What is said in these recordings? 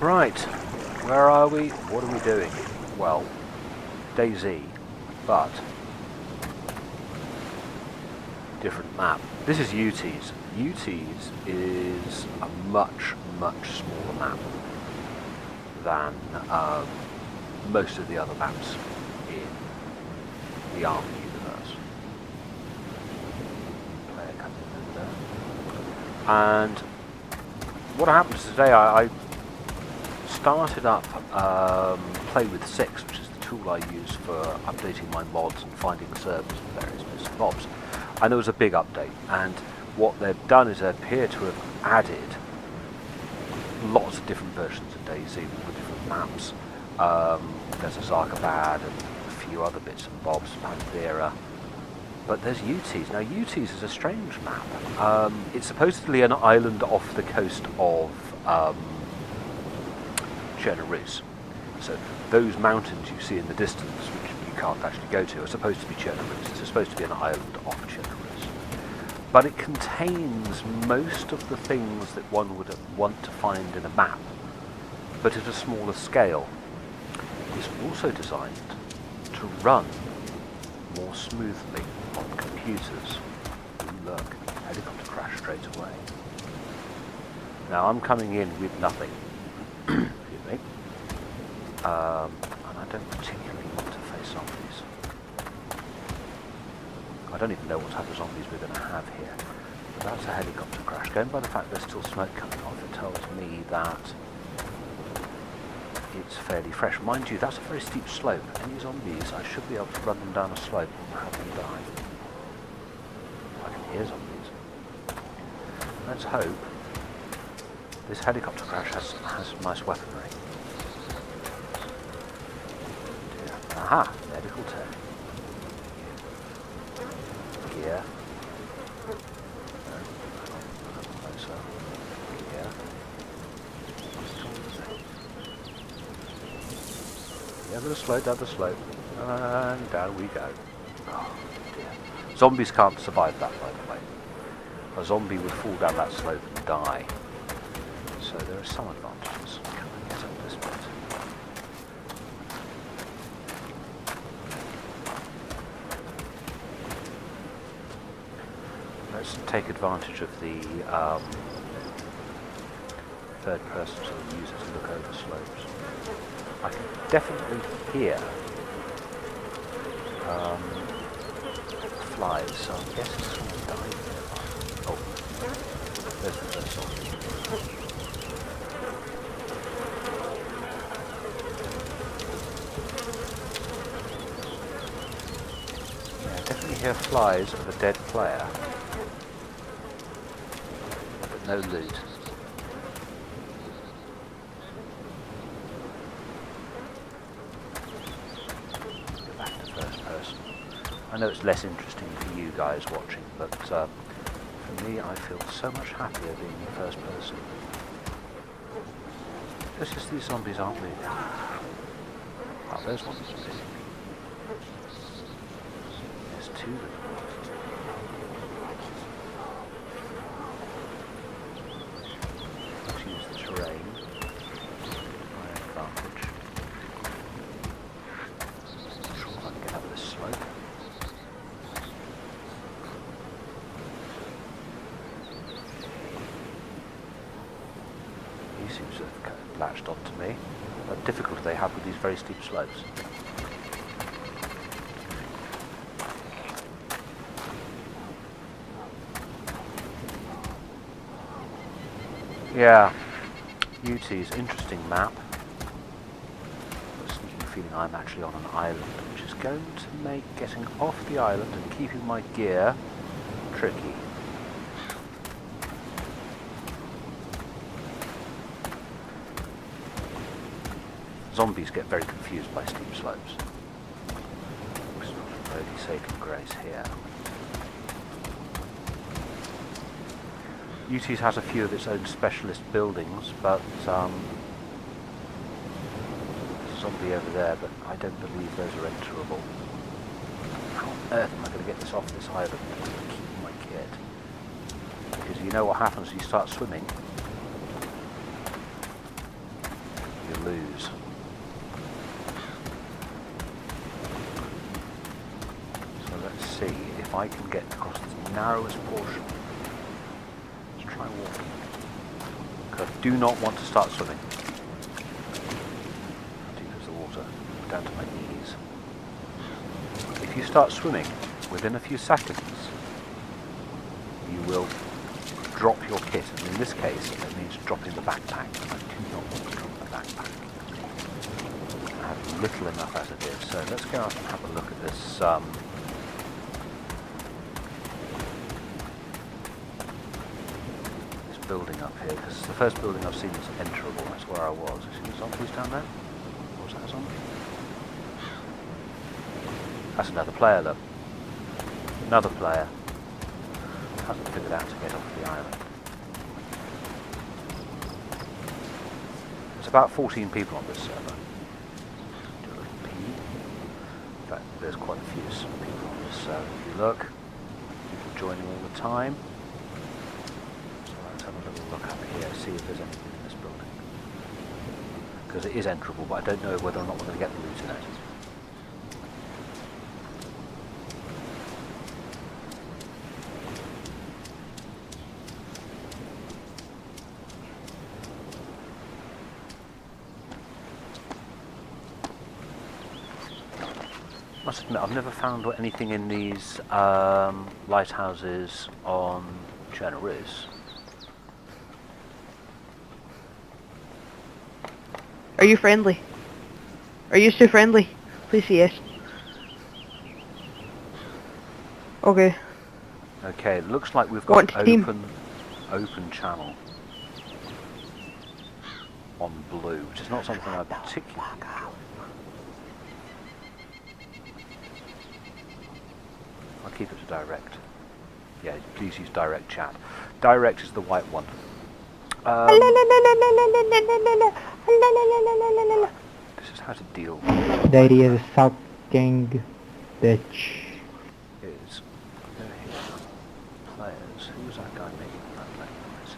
Right, where are we? What are we doing? Well, Dayz, but different map. This is Utes. Utes is a much, much smaller map than most of the other maps in the ARM universe. Player coming in there. And what happens today, I started up Play with 6, which is the tool I use for updating my mods and finding servers and various bits and bobs. And there was a big update, and what they've done is they appear to have added lots of different versions of Dayz with different maps. There's a Zarkabad and a few other bits and bobs, Panthera. But there's Utes. Now Utes is a strange map. It's supposedly an island off the coast of Chernobyl. So those mountains you see in the distance, which you can't actually go to, are supposed to be Chernobyl. It's supposed to be an island off Chernobyl. But it contains most of the things that one would want to find in a map, but at a smaller scale. It's also designed to run more smoothly on computers. Ooh, look, helicopter crash straight away. Now I'm coming in with nothing. Excuse me. And I don't particularly want to face zombies. I don't even know what type of zombies we're going to have here. But that's a helicopter crash. Going by the fact there's still smoke coming off, it tells me that it's fairly fresh. Mind you, that's a very steep slope. Any zombies, I should be able to run them down a slope and have them die. I can hear zombies. Let's hope this helicopter crash has nice weaponry. Dear. Aha! Medical tech. Gear. Closer. Gear. Yeah, down the slope, and down we go. Oh dear. Zombies can't survive that, by the way. A zombie would fall down that slope and die. So there are some advantages. Can I get up this bit? Let's take advantage of the third person sort of use it to look over slopes. I can definitely hear flies, so I guess it's sort of died there. Oh, there's the first zombie. Yeah, I definitely hear flies of a dead player, but no loot. I know it's less interesting for you guys watching, but for me, I feel so much happier being in first person. Just as these zombies aren't moving. Oh, there's one that's missing. There's two of them. Let's use the terrain to my advantage. I'm sure I can get up this slope. Seems to have latched onto me. What difficulty they have with these very steep slopes. Yeah, Utes, interesting map. Got a sneaking feeling I'm actually on an island, which is going to make getting off the island and keeping my gear tricky. Zombies get very confused by steep slopes. It's not really saving grace here. Utes has a few of its own specialist buildings, but there's a zombie over there, but I don't believe those are enterable. How on earth am I going to get this off this island and keep my kit? Because you know what happens when you start swimming. lose. So let's see if I can get across the narrowest portion. Let's try walking. Because I do not want to start swimming. How deep is the water? Down to my knees. If you start swimming, within a few seconds, you will drop your kit, and in this case it means dropping the backpack. I do not want to drop the backpack. I have little enough as it is, so let's go out and have a look at this this building up here, because it's the first building I've seen that's enterable. That's where I was. You see the zombies down there? Or was that a zombie? That's another player, look. Another player. Hasn't figured out to get off the island. There's about 14 people on this server. Do a little P. In fact, there's quite a few people on this server. If you look, people joining all the time. So let's have a little look up here, see if there's anything in this building. Because it is enterable, but I don't know whether or not we're going to get the loot in it. I must admit, I've never found anything in these lighthouses on Chernobyl. Are you friendly? Are you so friendly? Please say yes. Okay. Okay, it looks like we've got open channel on blue, which is not something I particularly enjoy. I'll keep it to direct. Yeah, please use direct chat. Direct is the white one. This is how to deal with There is sucking bitch. is go here. Players. Who was that guy making that play noise?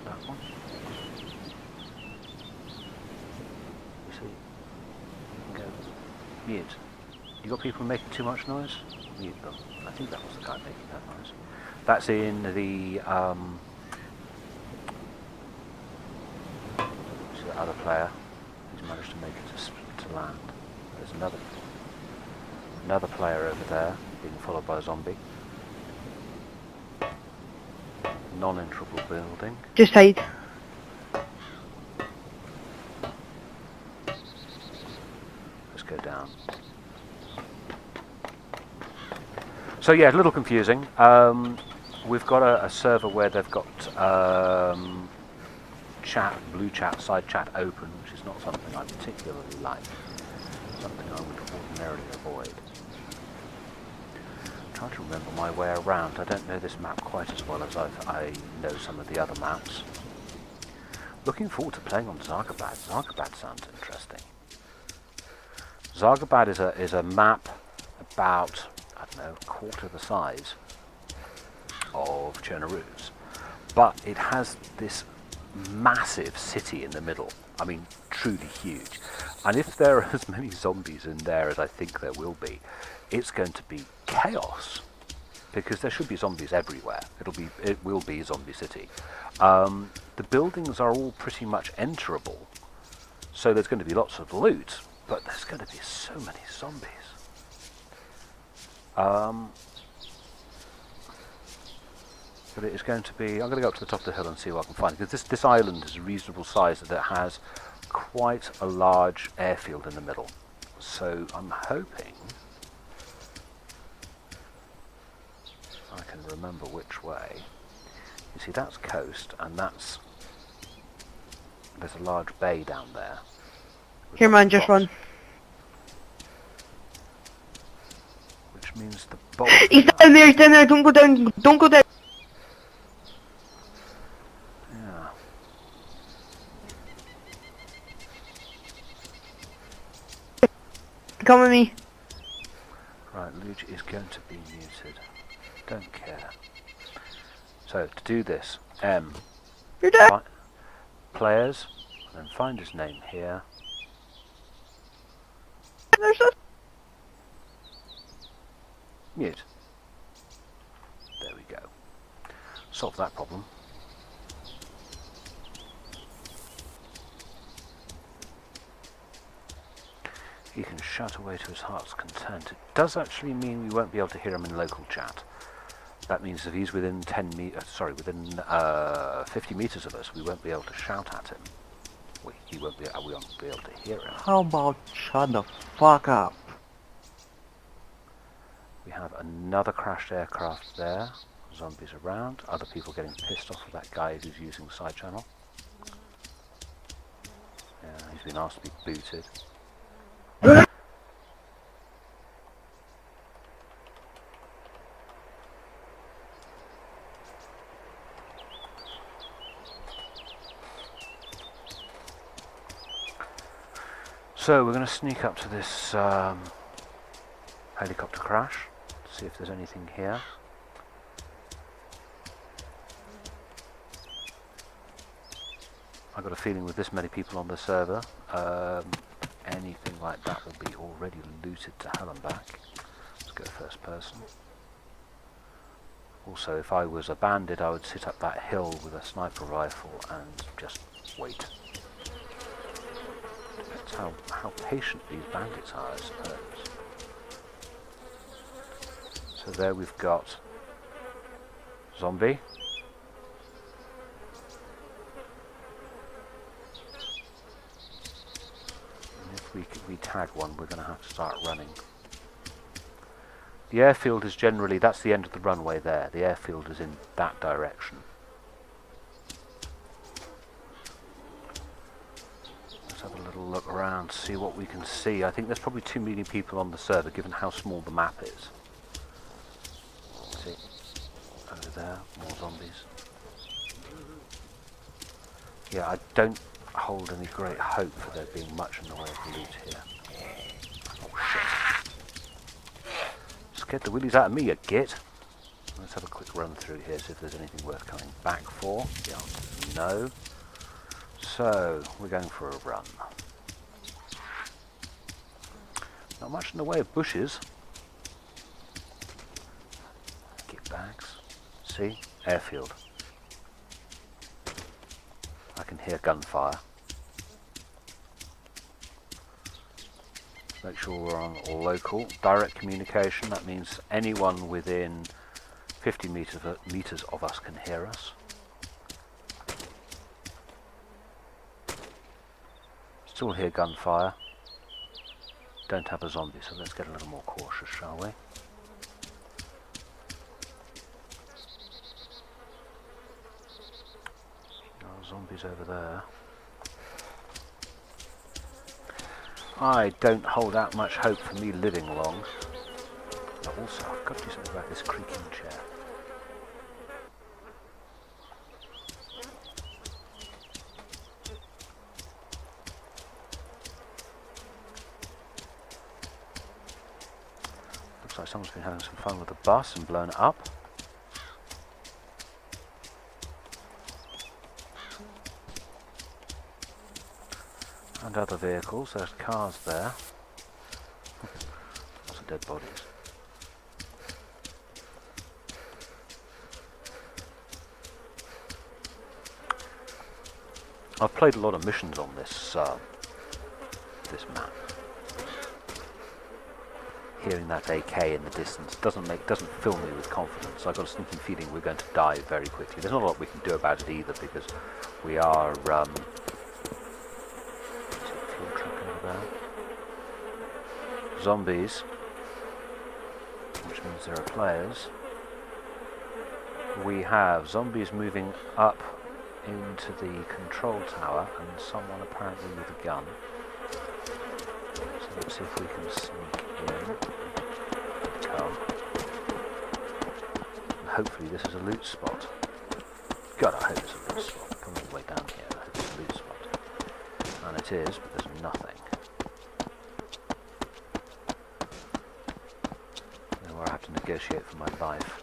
That one. You see? You can go mute. You got people making too much noise? Mute them. I think that was the guy making that noise. That's in the other player who's managed to make it to land. There's another player over there being followed by a zombie. Non-enterable building. Just hide. Let's go down. So yeah, a little confusing. We've got a server where they've got blue chat, side chat open, which is not something I particularly like. Something I would ordinarily avoid. I'm trying to remember my way around. I don't know this map quite as well as I know some of the other maps. Looking forward to playing on Zargabad. Zargabad sounds interesting. Zargabad is a map about, I don't know, a quarter the size of Chernobyl, but it has this massive city in the middle. I mean, truly huge. And if there are as many zombies in there as I think there will be, it's going to be chaos, because there should be zombies everywhere. It will be a zombie city. The buildings are all pretty much enterable, so there's going to be lots of loot, but there's going to be so many zombies. But it is going to be... I'm going to go up to the top of the hill and see what I can find, because this island is a reasonable size that it has quite a large airfield in the middle. So I'm hoping I can remember which way. You see, that's coast, and there's a large bay down there. Here, man, just run. Which means the boat... He's down there, don't go down, don't go down. Yeah. Come with me. Right, Luge is going to be muted. Don't care. So, to do this, M, You're dead. Players, and then find his name here. There's a... Mute. There we go. Solve that problem. He can shout away to his heart's content. It does actually mean we won't be able to hear him in local chat. That means if he's within 50 meters of us, we won't be able to shout at him. We won't be able to hear him. How about shut the fuck up? We have another crashed aircraft there. Zombies around. Other people getting pissed off with that guy who's using side channel. Yeah, he's been asked to be booted. So we're going to sneak up to this helicopter crash, see if there's anything here. I've got a feeling with this many people on the server, anything like that will be already looted to hell and back. Let's go first person. Also, if I was a bandit, I would sit up that hill with a sniper rifle and just wait. That's how patient these bandits are, I suppose. So there we've got zombie. And if we tag one, we're going to have to start running. The airfield is generally, that's the end of the runway there. The airfield is in that direction. Let's have a little look around, see what we can see. I think there's probably too many people on the server given how small the map is. See, over there, more zombies. Yeah, I don't hold any great hope for there being much in the way of loot here. Oh shit. Scared the willies out of me, you git. Let's have a quick run through here, see if there's anything worth coming back for. The answer is no. So, we're going for a run. Not much in the way of bushes. Get bags. See? Airfield. I can hear gunfire. Make sure we're on local. Direct communication, that means anyone within 50 meters of us can hear us. Still hear gunfire. Don't have a zombie, so let's get a little more cautious, shall we? Oh, zombies over there. I don't hold out much hope for me living long. Also, I've got to do something about this creaking chair. Looks like someone's been having some fun with the bus and blown it up. And other vehicles, there's cars there. Lots of dead bodies. I've played a lot of missions on this this map. Hearing that AK in the distance doesn't fill me with confidence. I've got a sneaking feeling we're going to die very quickly. There's not a lot we can do about it either because we are zombies, which means there are players. We have zombies moving up into the control tower and someone apparently with a gun. So let's see if we can sneak in. Come. And hopefully this is a loot spot. God, I hope it's a loot spot. Come all the way down here. I hope it's a loot spot. And it is, but there's nothing. I have to negotiate for my life.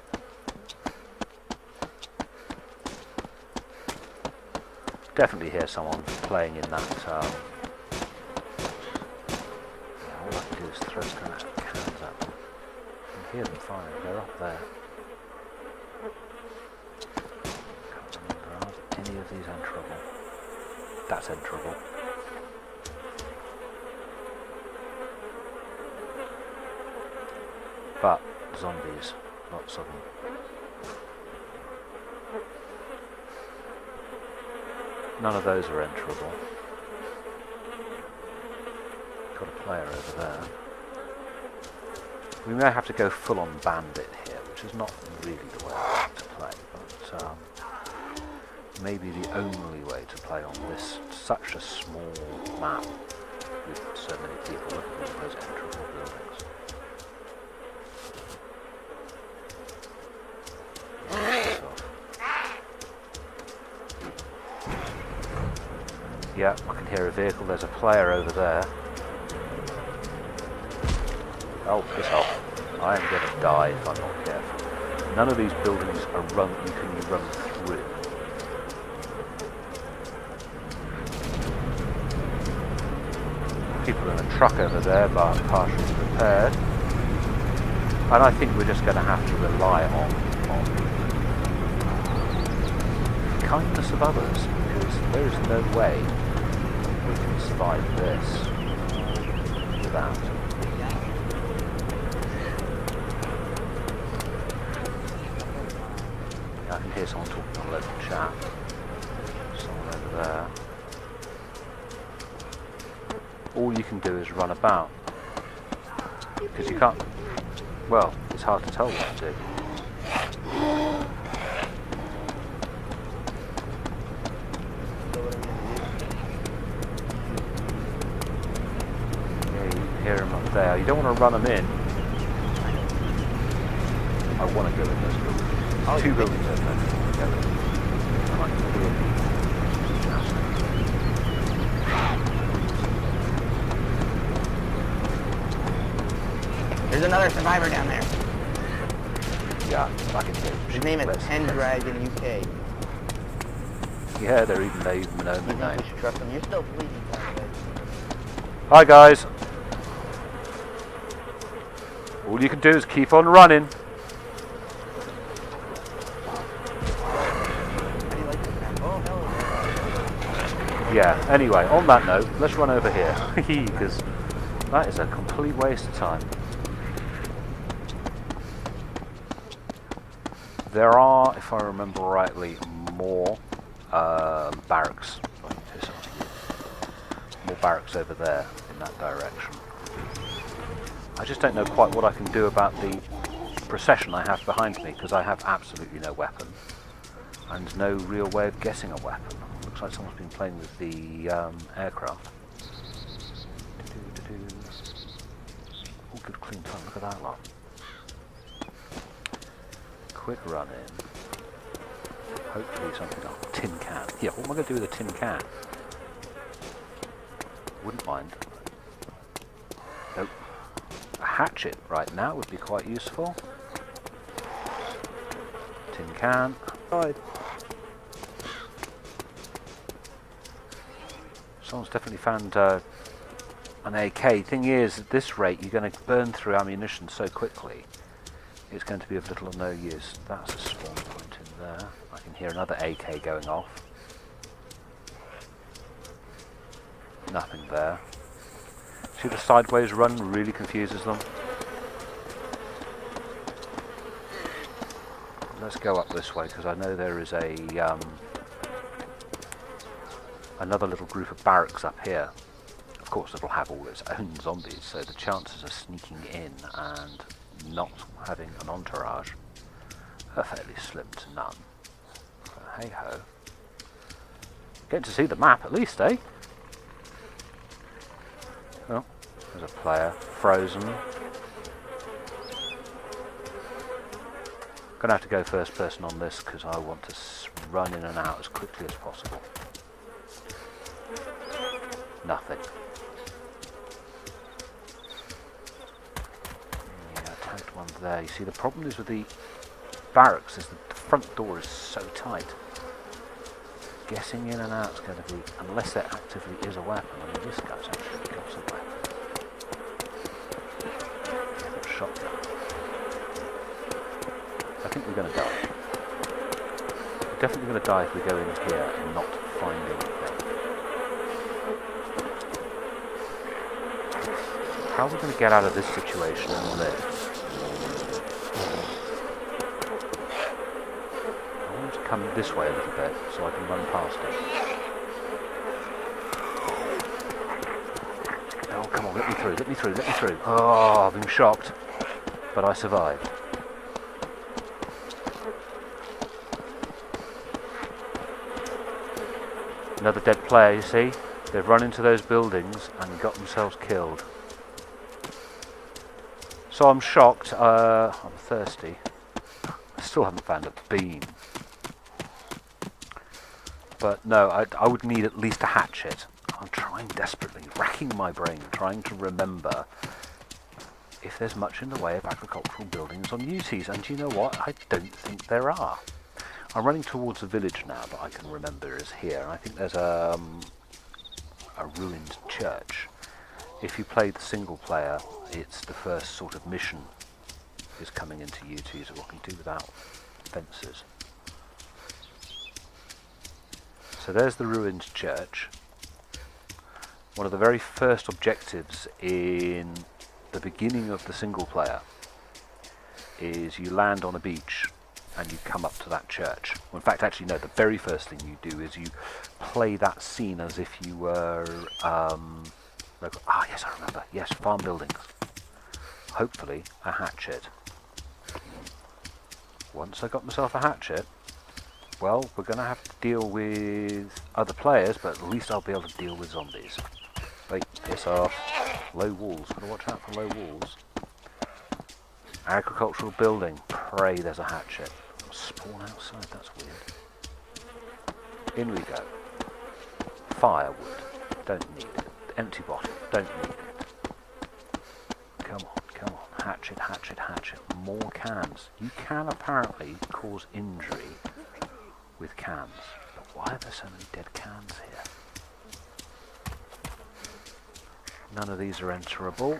Definitely hear someone playing in that. Yeah, all I can do is throw cans at them. I can hear them firing. They're up there. Can't remember, are any of these enterable? That's enterable. But zombies, lots of them. None of those are enterable. Got a player over there. We may have to go full on bandit here, which is not really the way I like to play, but maybe the only way to play on this such a small map with so many people. Look at all those enterable buildings. Yeah, I can hear a vehicle. There's a player over there. Oh, piss off. I am going to die if I'm not careful. None of these buildings are you can run through. People in a truck over there, but partially repaired. And I think we're just going to have to rely on the kindness of others, because there is no way we can survive this without. Yeah, I can hear someone talking on local chat. Someone over there. All you can do is run about, because you can't. Well, it's hard to tell what to do. Yeah, you can hear them up there. You don't want to run them in. I want to go in those buildings. Two buildings over there. I like to do it. There's another survivor down there. Yeah, I can do it. His name is Pendragon UK. Yeah, they even know my name. Trust him. You're still bleeding. Hi guys. All you can do is keep on running. Yeah, anyway, on that note, let's run over here, because that is a complete waste of time. There are, if I remember rightly, more barracks. More barracks over there in that direction. I just don't know quite what I can do about the procession I have behind me, because I have absolutely no weapon and no real way of getting a weapon. Looks like someone's been playing with the aircraft. All good clean time, look at that lot. Quick run in. Hopefully something. Oh, tin can. Yeah, what am I going to do with a tin can? Wouldn't mind. Nope. A hatchet right now would be quite useful. Tin can. Right. Someone's definitely found an AK. Thing is, at this rate, you're going to burn through ammunition so quickly. It's going to be of little or no use. That's a spawn point in there. I can hear another AK going off. Nothing there. See, the sideways run really confuses them. Let's go up this way, because I know there is a another little group of barracks up here. Of course, it'll have all its own zombies, so the chances of sneaking in and not having an entourage are fairly slim to none. But hey ho. Getting to see the map at least, eh? Oh, there's a player. Frozen. Gonna have to go first person on this because I want to run in and out as quickly as possible. Nothing. One there. You see, the problem is with the barracks is the front door is so tight. getting in and out is going to be, unless there actively is a weapon. I mean, this guy's actually got a weapon. He's got a shotgun. I think we're going to die. We're definitely going to die if we go in here and not find anything. How are we going to get out of this situation and live? I want to come this way a little bit so I can run past it. Oh, come on, let me through, let me through, let me through. Oh, I've been shocked, but I survived. Another dead player, you see? They've run into those buildings and got themselves killed. So I'm shocked, I'm thirsty. I still haven't found a beam. But no, I would need at least a hatchet. I'm trying desperately, racking my brain, trying to remember if there's much in the way of agricultural buildings on Utes. And you know what? I don't think there are. I'm running towards a village now that I can remember is here. I think there's a ruined church. If you play the single player, it's the first sort of mission is coming into Utes that we can do without fences. So there's the ruined church. One of the very first objectives in the beginning of the single player is you land on a beach and you come up to that church. Well, in fact, actually no, the very first thing you do is you play that scene as if you were yes, I remember. Yes, farm buildings. Hopefully, a hatchet. Once I got myself a hatchet, well, we're going to have to deal with other players, but at least I'll be able to deal with zombies. Wait, piss off. Low walls. Got to watch out for low walls. Agricultural building. Pray there's a hatchet. Spawn outside. That's weird. In we go. Firewood. Don't need it. Empty bottle. Don't need it. Come on, come on. Hatchet, hatchet, hatchet. More cans. You can apparently cause injury with cans. But why are there so many dead cans here? None of these are enterable.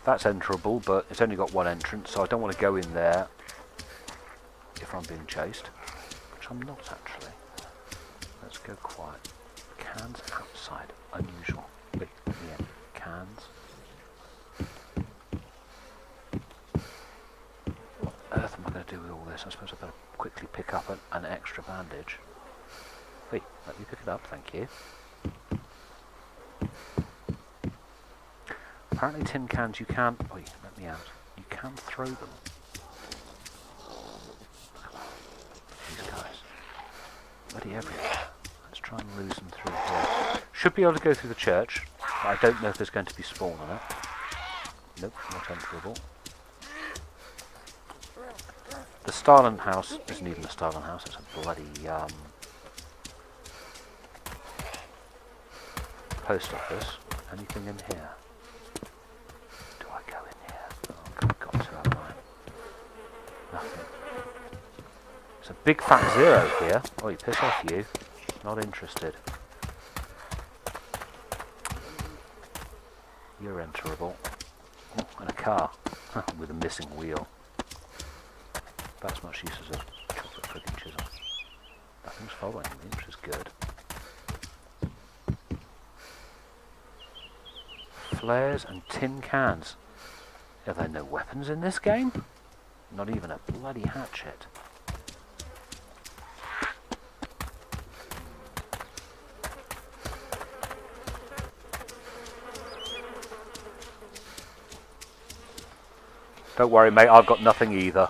That's enterable, but it's only got one entrance, so I don't want to go in there if I'm being chased. Which I'm not, actually. Let's go quiet. Cans outside. Unusual. Wait, yeah, cans. What on earth am I going to do with all this? I suppose I've got to quickly pick up an extra bandage. Wait, let me pick it up, thank you. Apparently tin cans you can't... Wait, let me out. You can throw them. These guys. Bloody everywhere. Let's try and lose them through here. Should be able to go through the church, but I don't know if there's going to be spawn on it. Nope, not enterable. The Starland house isn't even a Starland house, it's a bloody post office. Anything in here? Do I go in here? Oh, I've got to, haven't I? Nothing. It's a big fat zero here. Oh, you piss off, you. Not interested. You're enterable. Oh, and a car with a missing wheel. About as much use as a chocolate freaking chisel. Nothing's following me, which is good. Flares and tin cans. Are there no weapons in this game? Not even a bloody hatchet. Don't worry, mate, I've got nothing either.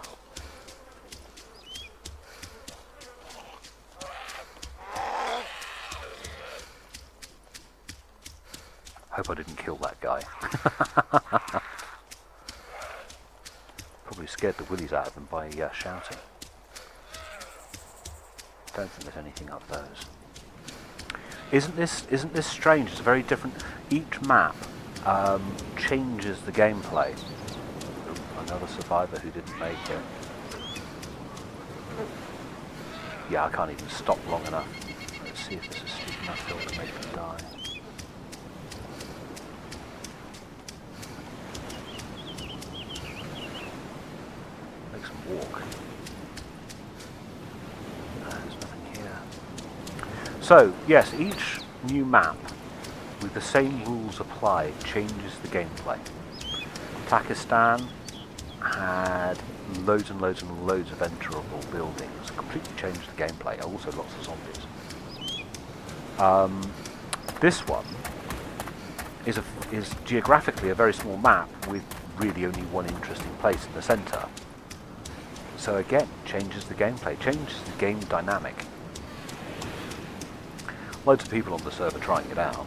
Hope I didn't kill that guy. Probably scared the willies out of him by shouting. Don't think there's anything up those. Isn't this strange? It's very different. Each map changes the gameplay. Another survivor who didn't make it. Yeah, I can't even stop long enough. Let's see if this is steep enough hill to make them die. Makes them walk. There's nothing here. So, yes, each new map with the same rules applied changes the gameplay. Pakistan had loads and loads and loads of enterable buildings, completely changed the gameplay, also lots of zombies. This one is geographically a very small map with really only one interesting place in the centre. So again, changes the gameplay, changes the game dynamic. Loads of people on the server trying it out.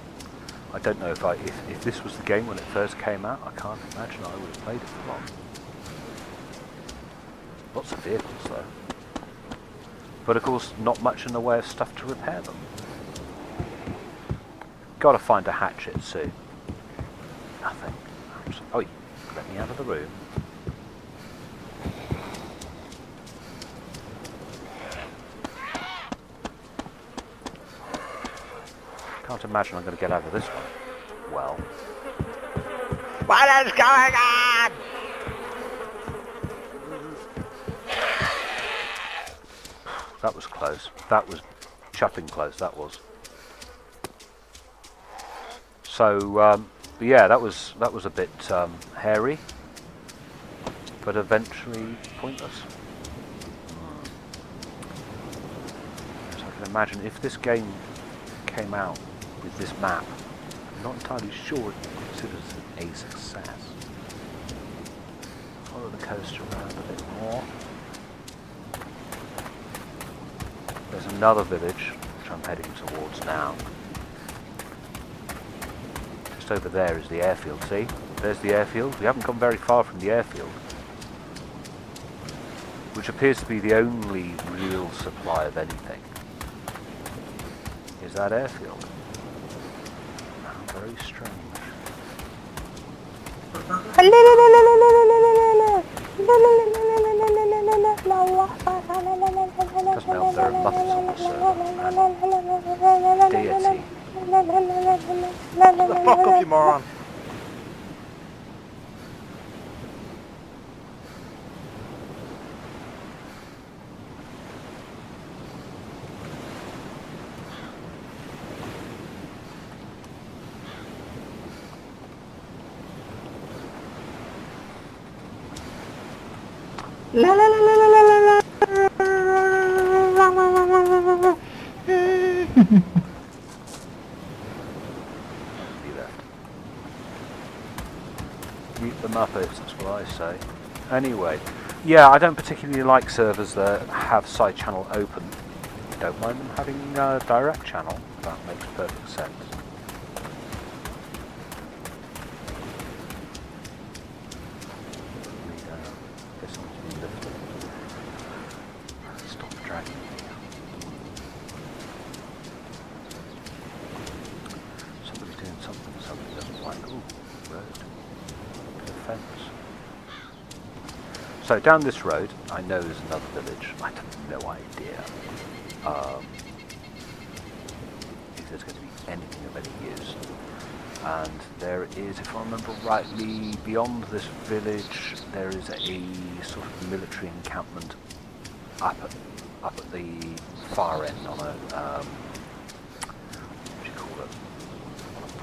I don't know if this was the game when it first came out. I can't imagine I would have played it for long. Lots of vehicles though. But of course not much in the way of stuff to repair them. Gotta find a hatchet soon. Nothing. Oh, let me out of the room. Can't imagine I'm going to get out of this one. Well. What is going on? That was close. That was chuffing close, that was. So, yeah, that was a bit hairy, but eventually pointless. So I can imagine if this game came out with this map, I'm not entirely sure it considers it a success. Follow the coast around a bit more. There's another village which I'm heading towards now. Just over there is the airfield, see? There's the airfield. We haven't gone very far from the airfield, which appears to be the only real supply of anything. Is that airfield? Oh, very strange. Doesn't help there are muffins on the server. Deity. The fuck up, you moron! La la la la la la la la. Be left. Mute the Muppets, that's what I say. Anyway, yeah, I don't particularly like servers that have side channel open. Don't mind them having a direct channel. That makes perfect sense. Guess I'm to be lifted. Stop dragging me. Somebody's doing something somebody doesn't like. Ooh, road. Good fence. So down this road, I know there's another village. I have no idea if there's going to be anything of any use. And there is, if I remember rightly, beyond this village, there is a sort of military encampment up at the far end on a what do you call it?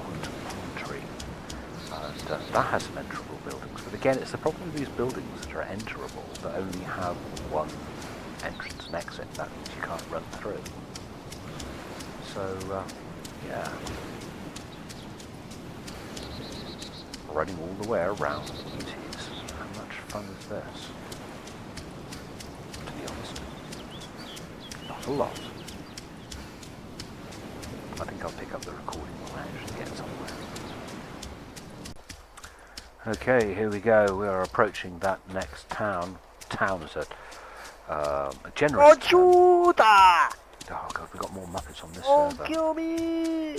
On a promontory. And that has some enterable buildings. But again, it's the problem with these buildings that are enterable that only have one entrance and exit. That means you can't run through. So, yeah. Running all the way around Utes. How much fun is this? To be honest. Not a lot. I think I'll pick up the recording when I actually get somewhere. Okay, here we go. We are approaching that next town. Town is a generous town. Oh god, we've got more Muppets on this server. Kill me!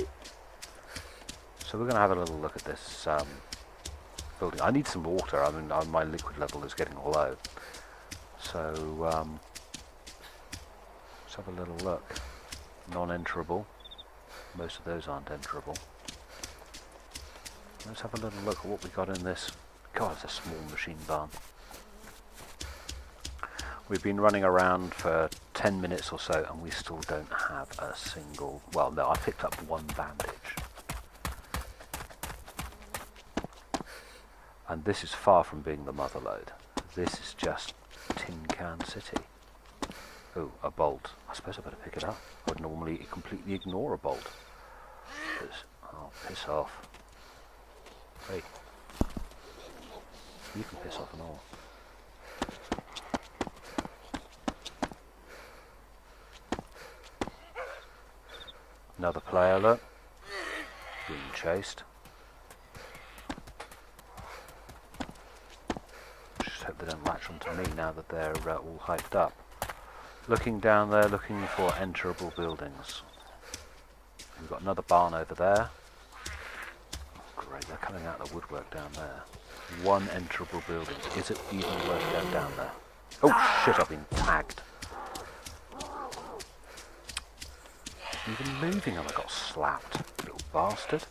So we're going to have a little look at this building. I need some water. I mean, my liquid level is getting low. So have a little look. Non-enterable. Most of those aren't enterable. Let's have a little look at what we got in this. God, it's a small machine barn. We've been running around for 10 minutes or so and we still don't have a single... Well, no, I picked up one bandage. And this is far from being the mother lode. This is just Tin Can City. Oh, a bolt. I suppose I better pick it up. I would normally completely ignore a bolt. Oh, piss off. Hey. You can piss off and all. Another player, look. Being chased. Just hope they don't latch onto me now that they're all hyped up. Looking down there, looking for enterable buildings. We've got another barn over there. Great, they're coming out of the woodwork down there. One enterable building. Is it even worth going down there? Oh shit, I've been tagged. Even moving and I got slapped. Little bastard.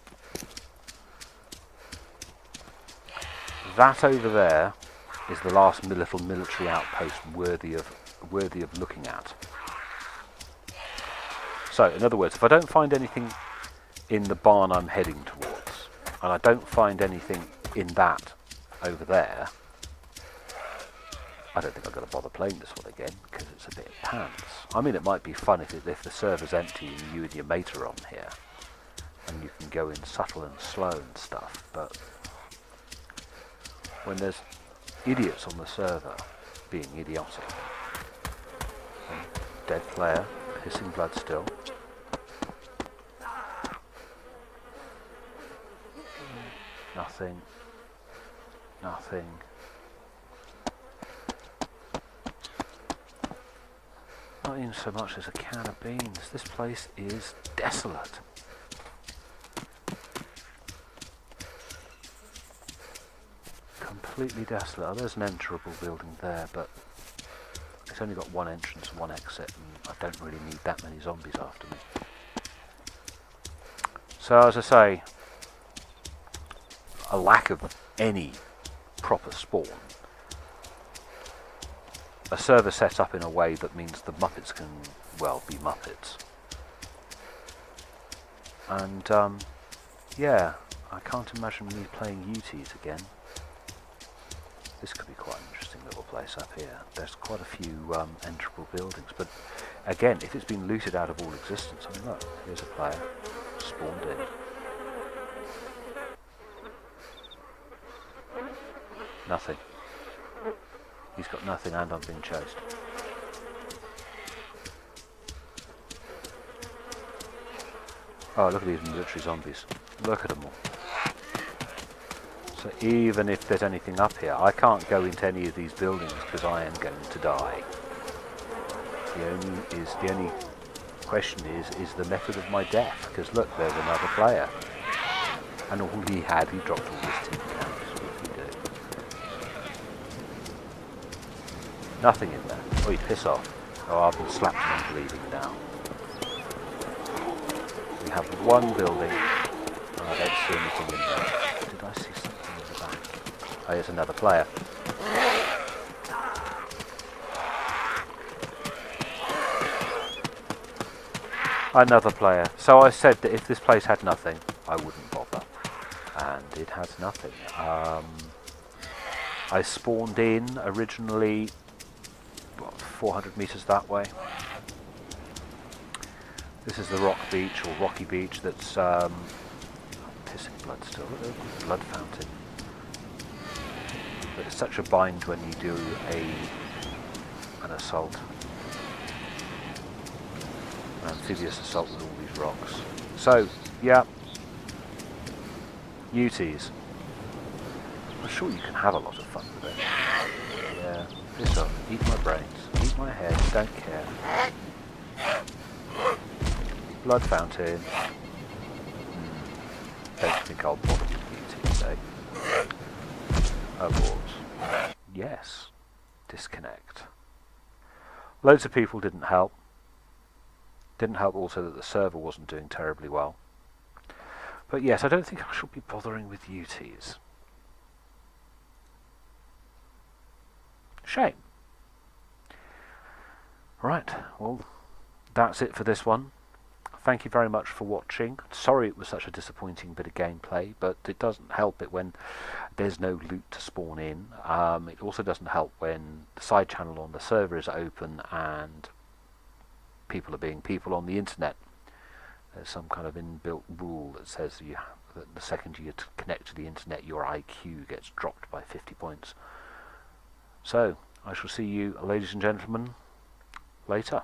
That over there is the last little military outpost worthy of looking at. So, in other words, if I don't find anything in the barn I'm heading towards, and I don't find anything in that over there, I don't think I'm going to bother playing this one again, because it's a bit pants. I mean, it might be fun if the server's empty and you and your mate are on here, and you can go in subtle and slow and stuff, but when there's idiots on the server being idiotic, dead player, pissing blood still. Nothing. Nothing. Not even so much as a can of beans. This place is desolate. Completely desolate. Oh, there's an enterable building there, but it's only got one entrance and one exit, and I don't really need that many zombies after me. So, as I say, a lack of any proper spawn. A server set up in a way that means the Muppets can, well, be Muppets. And, yeah, I can't imagine me playing Utes again. This could be quite an interesting little place up here. There's quite a few enterable buildings, but again, if it's been looted out of all existence, I mean, look, here's a player spawned in. Nothing. He's got nothing and I'm being chased. Oh, look at these military zombies. Look at them all. So even if there's anything up here, I can't go into any of these buildings because I am going to die. The only question is the method of my death. Because look, there's another player. And all he had, he dropped all his tin cans. What did he do? Nothing in there. Oh, you piss off. Oh, I've been slapped and I'm bleeding now. We have one building. And I don't see anything in there. Did I see something in the back? Oh, here's another player. Another player. So I said that if this place had nothing, I wouldn't bother. And it has nothing. I spawned in originally 400 meters that way. This is the rock beach or rocky beach that's pissing blood still. Look at the blood fountain. But it's such a bind when you do an assault. An amphibious assault with all these rocks. So, yeah. Utes. I'm sure you can have a lot of fun with it. Yeah. Piss off. Eat my brains. Eat my head. Don't care. Blood fountain. Don't think I'll bother with Utes today. Abort. Yes. Disconnect. Loads of people didn't help. Didn't help also that the server wasn't doing terribly well. But yes, I don't think I shall be bothering with Utes. Shame. Right, well, that's it for this one. Thank you very much for watching. Sorry it was such a disappointing bit of gameplay, but it doesn't help it when there's no loot to spawn in. It also doesn't help when the side channel on the server is open and people are being people on the internet. There's some kind of inbuilt rule that says that the second you connect to the internet, your IQ gets dropped by 50 points. So, I shall see you, ladies and gentlemen, later.